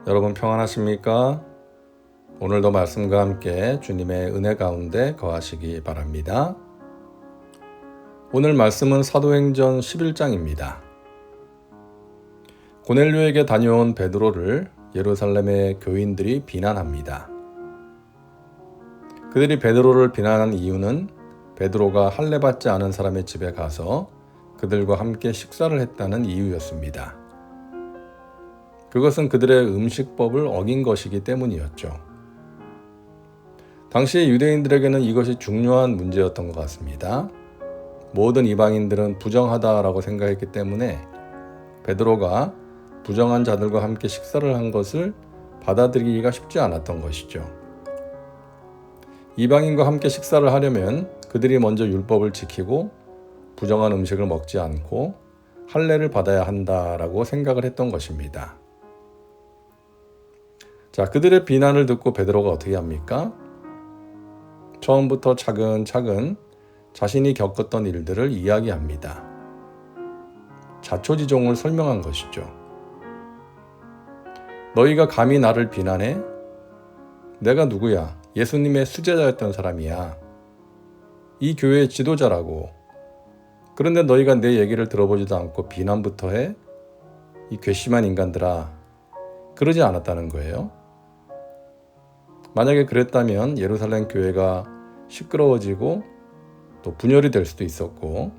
여러분 평안하십니까? 오늘도 말씀과 함께 주님의 은혜 가운데 거하시기 바랍니다. 오늘 말씀은 사도행전 11장입니다. 고넬료에게 다녀온 베드로를 예루살렘의 교인들이 비난합니다. 그들이 베드로를 비난한 이유는 베드로가 할례받지 않은 사람의 집에 가서 그들과 함께 식사를 했다는 이유였습니다. 그것은 그들의 음식법을 어긴 것이기 때문이었죠. 당시 유대인들에게는 이것이 중요한 문제였던 것 같습니다. 모든 이방인들은 부정하다라고 생각했기 때문에 베드로가 부정한 자들과 함께 식사를 한 것을 받아들이기가 쉽지 않았던 것이죠. 이방인과 함께 식사를 하려면 그들이 먼저 율법을 지키고 부정한 음식을 먹지 않고 할례를 받아야 한다라고 생각을 했던 것입니다. 자, 그들의 비난을 듣고 베드로가 어떻게 합니까? 처음부터 차근차근 자신이 겪었던 일들을 이야기합니다. 자초지종을 설명한 것이죠. 너희가 감히 나를 비난해? 내가 누구야? 예수님의 수제자였던 사람이야. 이 교회의 지도자라고. 그런데 너희가 내 얘기를 들어보지도 않고 비난부터 해? 이 괘씸한 인간들아. 그러지 않았다는 거예요. 만약에 그랬다면 예루살렘 교회가 시끄러워지고 또 분열이 될 수도 있었고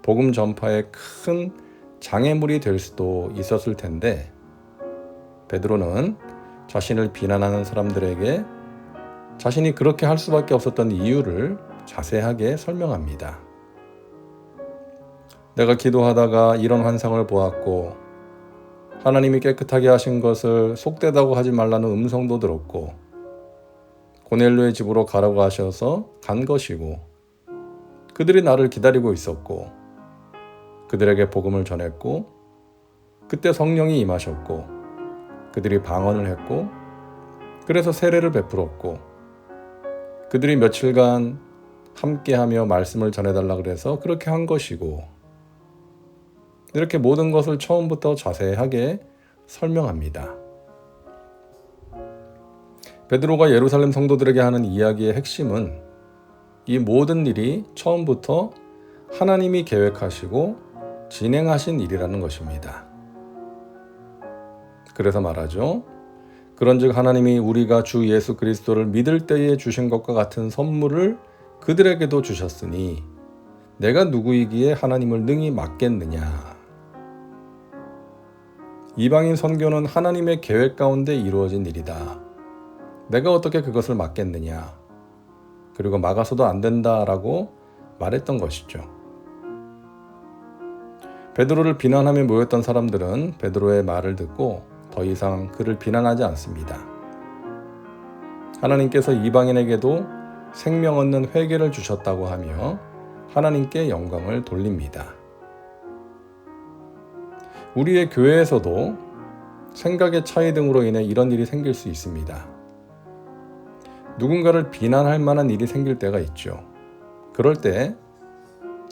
복음 전파에 큰 장애물이 될 수도 있었을 텐데 베드로는 자신을 비난하는 사람들에게 자신이 그렇게 할 수밖에 없었던 이유를 자세하게 설명합니다. 내가 기도하다가 이런 환상을 보았고 하나님이 깨끗하게 하신 것을 속되다고 하지 말라는 음성도 들었고 고넬료의 집으로 가라고 하셔서 간 것이고 그들이 나를 기다리고 있었고 그들에게 복음을 전했고 그때 성령이 임하셨고 그들이 방언을 했고 그래서 세례를 베풀었고 그들이 며칠간 함께하며 말씀을 전해달라 그래서 그렇게 한 것이고 이렇게 모든 것을 처음부터 자세하게 설명합니다. 베드로가 예루살렘 성도들에게 하는 이야기의 핵심은 이 모든 일이 처음부터 하나님이 계획하시고 진행하신 일이라는 것입니다. 그래서 말하죠. 그런즉 하나님이 우리가 주 예수 그리스도를 믿을 때에 주신 것과 같은 선물을 그들에게도 주셨으니 내가 누구이기에 하나님을 능히 막겠느냐. 이방인 선교는 하나님의 계획 가운데 이루어진 일이다. 내가 어떻게 그것을 막겠느냐. 그리고 막아서도 안 된다라고 말했던 것이죠. 베드로를 비난하며 모였던 사람들은 베드로의 말을 듣고 더 이상 그를 비난하지 않습니다. 하나님께서 이방인에게도 생명 얻는 회개를 주셨다고 하며 하나님께 영광을 돌립니다. 우리의 교회에서도 생각의 차이 등으로 인해 이런 일이 생길 수 있습니다. 누군가를 비난할 만한 일이 생길 때가 있죠. 그럴 때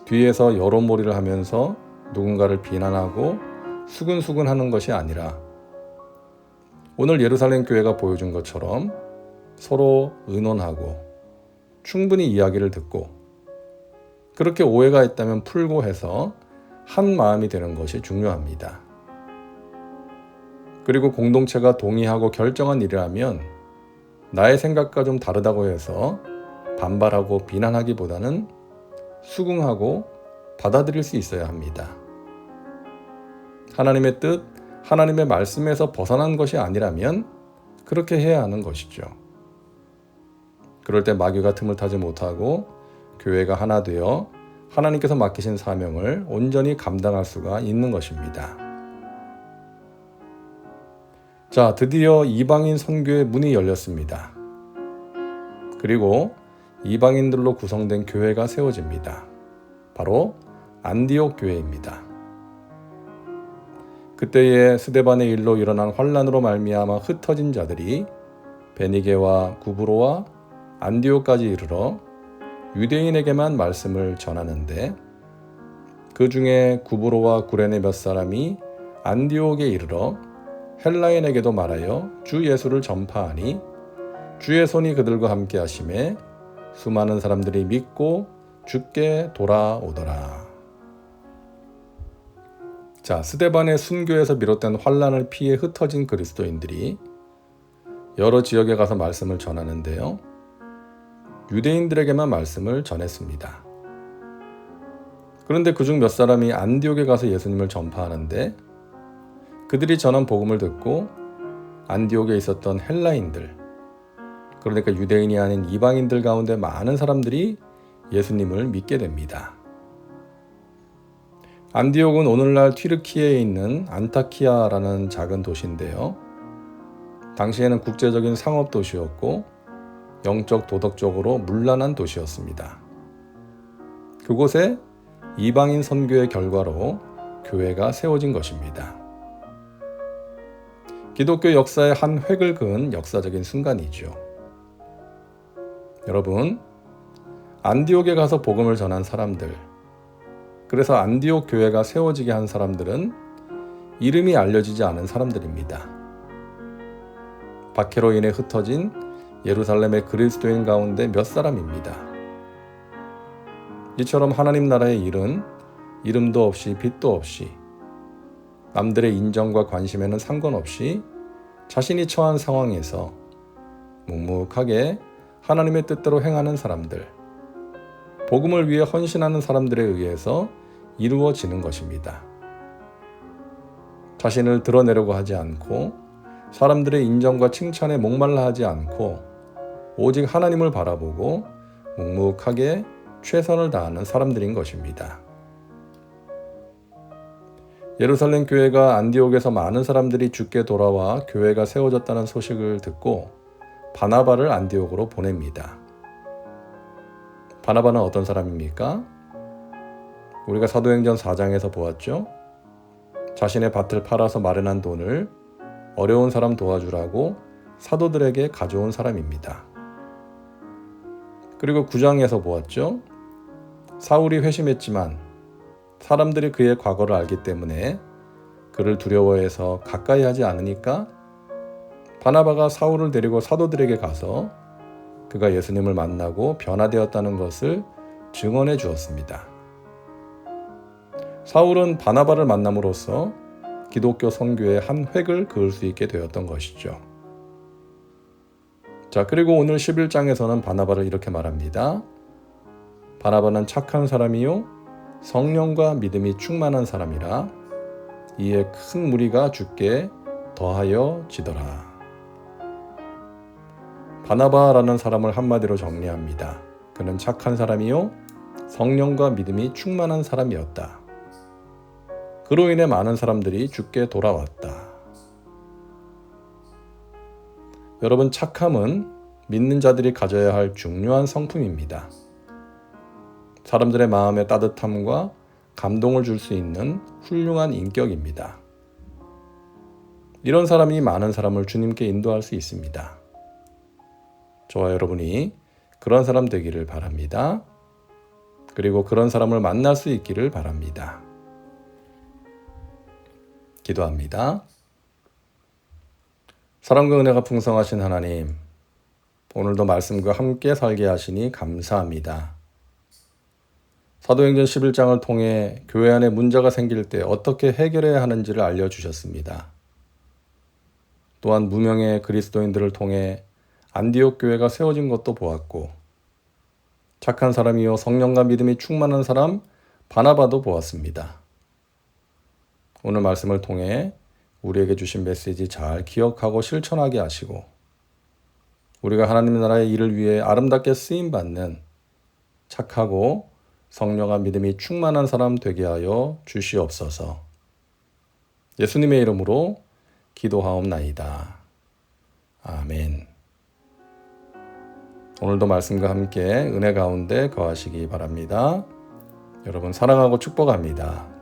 뒤에서 여론몰이를 하면서 누군가를 비난하고 수근수근 하는 것이 아니라 오늘 예루살렘 교회가 보여준 것처럼 서로 의논하고 충분히 이야기를 듣고 그렇게 오해가 있다면 풀고 해서 한 마음이 되는 것이 중요합니다. 그리고 공동체가 동의하고 결정한 일이라면 나의 생각과 좀 다르다고 해서 반발하고 비난하기보다는 수긍하고 받아들일 수 있어야 합니다. 하나님의 뜻, 하나님의 말씀에서 벗어난 것이 아니라면 그렇게 해야 하는 것이죠. 그럴 때 마귀가 틈을 타지 못하고 교회가 하나 되어 하나님께서 맡기신 사명을 온전히 감당할 수가 있는 것입니다. 자, 드디어 이방인 선교의 문이 열렸습니다. 그리고 이방인들로 구성된 교회가 세워집니다. 바로 안디옥 교회입니다. 그때의 스데반의 일로 일어난 환란으로 말미암아 흩어진 자들이 베니게와 구브로와 안디옥까지 이르러 유대인에게만 말씀을 전하는데 그 중에 구브로와 구레네 몇 사람이 안디옥에 이르러 헬라인에게도 말하여 주 예수를 전파하니 주의 손이 그들과 함께 하심에 수많은 사람들이 믿고 주께 돌아오더라. 자, 스데반의 순교에서 비롯된 환란을 피해 흩어진 그리스도인들이 여러 지역에 가서 말씀을 전하는데요. 유대인들에게만 말씀을 전했습니다. 그런데 그중 몇 사람이 안디옥에 가서 예수님을 전파하는데 그들이 전한 복음을 듣고 안디옥에 있었던 헬라인들, 그러니까 유대인이 아닌 이방인들 가운데 많은 사람들이 예수님을 믿게 됩니다. 안디옥은 오늘날 튀르키예에 있는 안타키아라는 작은 도시인데요. 당시에는 국제적인 상업 도시였고 영적 도덕적으로 문란한 도시였습니다. 그곳에 이방인 선교의 결과로 교회가 세워진 것입니다. 기독교 역사의 한 획을 그은 역사적인 순간이죠. 여러분, 안디옥에 가서 복음을 전한 사람들, 그래서 안디옥 교회가 세워지게 한 사람들은 이름이 알려지지 않은 사람들입니다. 박해로 인해 흩어진 예루살렘의 그리스도인 가운데 몇 사람입니다. 이처럼 하나님 나라의 일은 이름도 없이 빛도 없이 남들의 인정과 관심에는 상관없이 자신이 처한 상황에서 묵묵하게 하나님의 뜻대로 행하는 사람들, 복음을 위해 헌신하는 사람들에 의해서 이루어지는 것입니다. 자신을 드러내려고 하지 않고 사람들의 인정과 칭찬에 목말라 하지 않고 오직 하나님을 바라보고 묵묵하게 최선을 다하는 사람들인 것입니다. 예루살렘 교회가 안디옥에서 많은 사람들이 주께 돌아와 교회가 세워졌다는 소식을 듣고 바나바를 안디옥으로 보냅니다. 바나바는 어떤 사람입니까? 우리가 사도행전 4장에서 보았죠. 자신의 밭을 팔아서 마련한 돈을 어려운 사람 도와주라고 사도들에게 가져온 사람입니다. 그리고 9장에서 보았죠. 사울이 회심했지만 사람들이 그의 과거를 알기 때문에 그를 두려워해서 가까이 하지 않으니까 바나바가 사울을 데리고 사도들에게 가서 그가 예수님을 만나고 변화되었다는 것을 증언해 주었습니다. 사울은 바나바를 만남으로써 기독교 선교의 한 획을 그을 수 있게 되었던 것이죠. 자, 그리고 오늘 11장에서는 바나바를 이렇게 말합니다. 바나바는 착한 사람이요 성령과 믿음이 충만한 사람이라 이에 큰 무리가 주께 더하여 지더라. 바나바라는 사람을 한마디로 정리합니다. 그는 착한 사람이요 성령과 믿음이 충만한 사람이었다. 그로 인해 많은 사람들이 주께 돌아왔다. 여러분, 착함은 믿는 자들이 가져야 할 중요한 성품입니다. 사람들의 마음에 따뜻함과 감동을 줄 수 있는 훌륭한 인격입니다. 이런 사람이 많은 사람을 주님께 인도할 수 있습니다. 저와 여러분이 그런 사람 되기를 바랍니다. 그리고 그런 사람을 만날 수 있기를 바랍니다. 기도합니다. 사랑과 은혜가 풍성하신 하나님, 오늘도 말씀과 함께 살게 하시니 감사합니다. 사도행전 11장을 통해 교회 안에 문제가 생길 때 어떻게 해결해야 하는지를 알려주셨습니다. 또한 무명의 그리스도인들을 통해 안디옥 교회가 세워진 것도 보았고, 착한 사람이요 성령과 믿음이 충만한 사람 바나바도 보았습니다. 오늘 말씀을 통해 우리에게 주신 메시지 잘 기억하고 실천하게 하시고, 우리가 하나님 나라의 일을 위해 아름답게 쓰임받는 착하고 성령과 믿음이 충만한 사람 되게 하여 주시옵소서. 예수님의 이름으로 기도하옵나이다. 아멘. 오늘도 말씀과 함께 은혜 가운데 거하시기 바랍니다. 여러분 사랑하고 축복합니다.